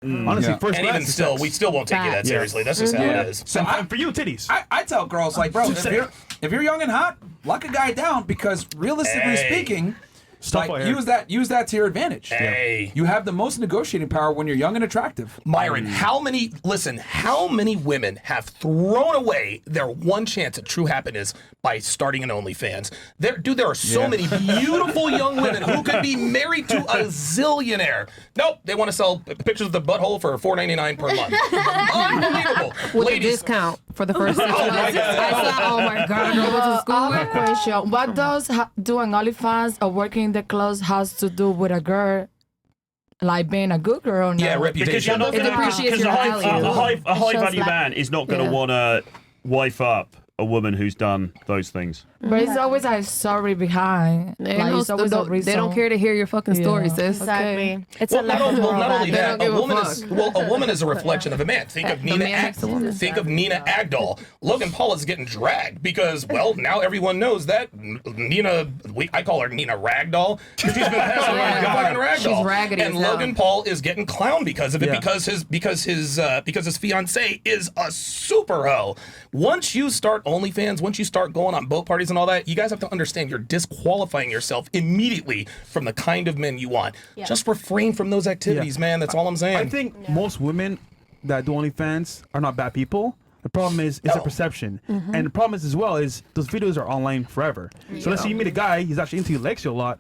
Honestly, first and class even still, we still won't take you that seriously. That's just how it is. So for you, titties. I tell girls, like, bro, if you're young and hot, lock a guy down, because realistically speaking, like, use that to your advantage. Hey. You have the most negotiating power when you're young and attractive. Myron, how many women have thrown away their one chance at true happiness by starting an OnlyFans? There are so many beautiful young women who could be married to a zillionaire. Nope, they want to sell pictures of the butthole for $4.99 per month. Unbelievable. With Ladies, a discount for the first 6 months. Oh my God, girl, went to school. I have a question. What does doing OnlyFans or working in the clothes has to do with a girl, like being a good girl? Yeah, reputation. Because you're not It depreciates your value. a high value man is not going to want to wife up a woman who's done those things. But it's always a story behind. They, Like, it's always a reason. they don't care to hear your fucking story, sis. Exactly. It's Well, a not only that, They a don't woman give a is a woman is a reflection of a man. Think of Nina. man makes a woman. Think of Nina Agdal. Logan Paul is getting dragged because, well, now everyone knows that Nina. I call her Nina Ragdoll because she's been passing around like a fucking ragdoll. She's raggedy and as hell. Logan Paul is getting clowned because of it because his fiance is a super hoe. Once you start OnlyFans, once you start going on boat parties and all that, you guys have to understand you're disqualifying yourself immediately from the kind of men you want. Yeah. Just refrain from those activities, man. That's all I'm saying. I think most women that do OnlyFans are not bad people. The problem is it's a perception. And the problem is as well is those videos are online forever. So let's say you meet a guy, he's actually into your legs a lot.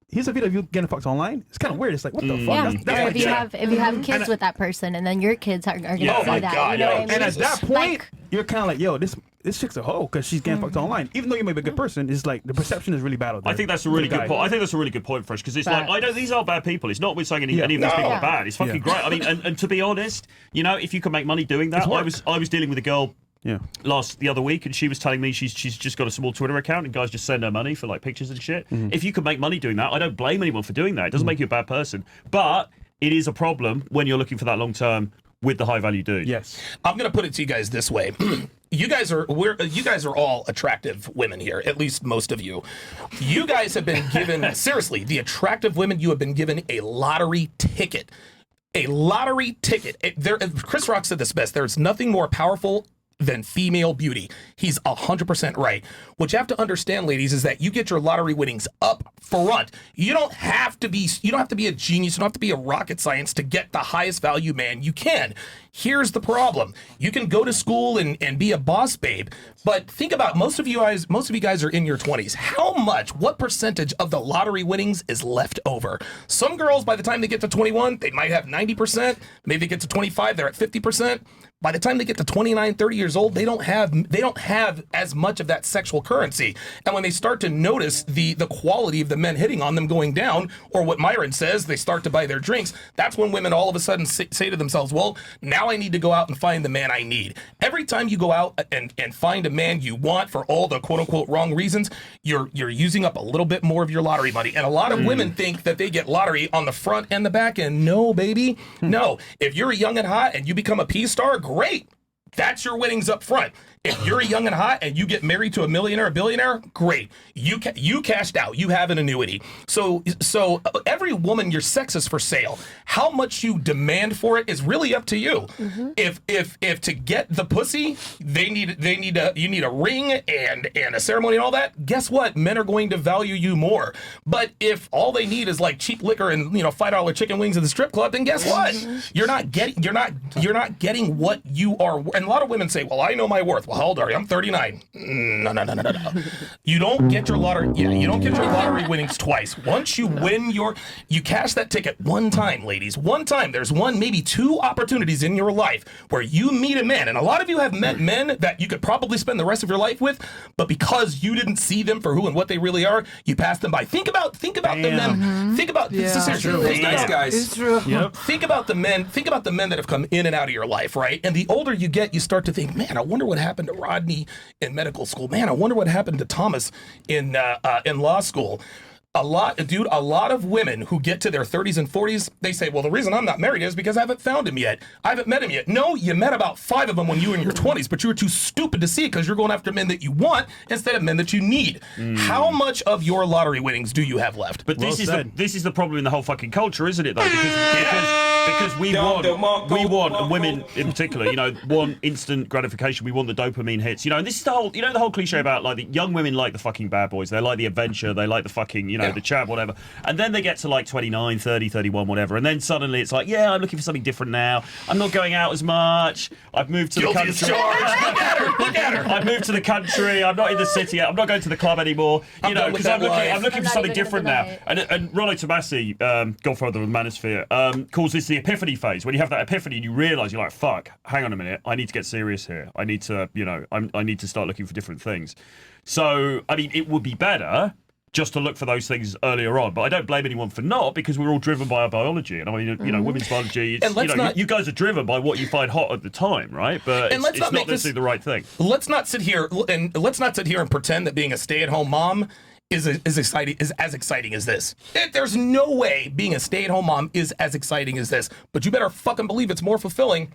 Here's a video of you getting fucked online. It's kind of weird. It's like, what the fuck? Yeah. That's Or like, if you have kids with that person, and then your kids are going to Oh see my that. God, you know yo. what I mean? and at that point, Like, you're kind of like, yo, this chick's a hoe because she's getting fucked online. Even though you may be a good person, it's like the perception is really bad out there. I think that's a really good point. I think that's a really good point, Fresh, because it's like, I know these are bad people. It's not we're saying any of these people are bad. It's fucking great. I mean, and to be honest, you know, if you can make money doing that, I was dealing with a girl the other week, and she was telling me she's just got a small Twitter account, and guys just send her money for like pictures and shit. If you can make money doing that, I don't blame anyone for doing that. It doesn't make you a bad person, but it is a problem when you're looking for that long term with the high value dude. Yes. I'm gonna put it to you guys this way. You guys are all attractive women here, at least most of you. You guys have been given, seriously, the attractive women, you have been given a lottery ticket. A lottery ticket. Chris Rock said this best. There's nothing more powerful than female beauty. He's 100% right. What you have to understand, ladies, is that you get your lottery winnings up front. You don't have to be a genius. You don't have to be a rocket science to get the highest value man you can. Here's the problem. You can go to school and be a boss babe, but think about most of you guys are in your 20s. What percentage of the lottery winnings is left over? Some girls, by the time they get to 21, they might have 90%. Maybe they get to 25, they're at 50%. By the time they get to 29, 30 years old, they don't have as much of that sexual currency. And when they start to notice the quality of the men hitting on them going down, or what Myron says, they start to buy their drinks, that's when women all of a sudden say to themselves, well, now I need to go out and find the man I need. Every time you go out and find a man you want for all the quote unquote wrong reasons, you're using up a little bit more of your lottery money. And a lot of women think that they get lottery on the front and the back end. No, baby. No. If you're young and hot and you become a P-star, great. That's your winnings up front. If you're young and hot and you get married to a millionaire, a billionaire, great. You cashed out. You have an annuity. So every woman, your sex is for sale. How much you demand for it is really up to you. If to get the pussy, you need a ring and a ceremony and all that. Guess what? Men are going to value you more. But if all they need is like cheap liquor and $5 chicken wings at the strip club, then guess what? You're not getting what you are. And a lot of women say, "Well, I know my worth." Well, how old are you? I'm 39. No. You don't get your lottery. Yeah, you don't get your lottery winnings twice. Once you win you cash that ticket one time, ladies. One time. There's one, maybe two opportunities in your life where you meet a man, and a lot of you have met men that you could probably spend the rest of your life with, but because you didn't see them for who and what they really are, you passed them by. Think about the men. Think about this is true. Those nice guys. It's true. Yep. Think about the men that have come in and out of your life, right? And the older you get, you start to think, man, I wonder what happened to Rodney in medical school. Man, I wonder what happened to Thomas in law school. A lot of women who get to their 30s and 40s, they say, well, the reason I'm not married is because I haven't found him yet. I haven't met him yet. No, you met about 5 of them when you were in your 20s, but you were too stupid to see it because you're going after men that you want instead of men that you need. How much of your lottery winnings do you have left? But this is the problem in the whole fucking culture, isn't it, though? Because because we want, and women in particular, want instant gratification. We want the dopamine hits, and this is the whole cliche about like the young women like the fucking bad boys. They like the adventure. They like the fucking, the chab, whatever. And then they get to like 29, 30, 31, whatever. And then suddenly it's like, yeah, I'm looking for something different now. I'm not going out as much. I've moved to the country. Look at her. I've moved to the country. I'm not in the city yet. I'm not going to the club anymore. Because I'm looking for something different now. And Rollo Tomasi, godfather of the manosphere, calls this the epiphany phase. When you have that epiphany and you realise you're like, fuck, hang on a minute, I need to get serious here. I need to, I need to start looking for different things. So, I mean, it would be better just to look for those things earlier on. But I don't blame anyone for not, because we're all driven by our biology. And I mean, women's biology, you guys are driven by what you find hot at the time, right? But it's not necessarily the right thing. Let's not sit here and pretend that being a stay-at-home mom is as exciting as this. There's no way being a stay-at-home mom is as exciting as this. But you better fucking believe it's more fulfilling.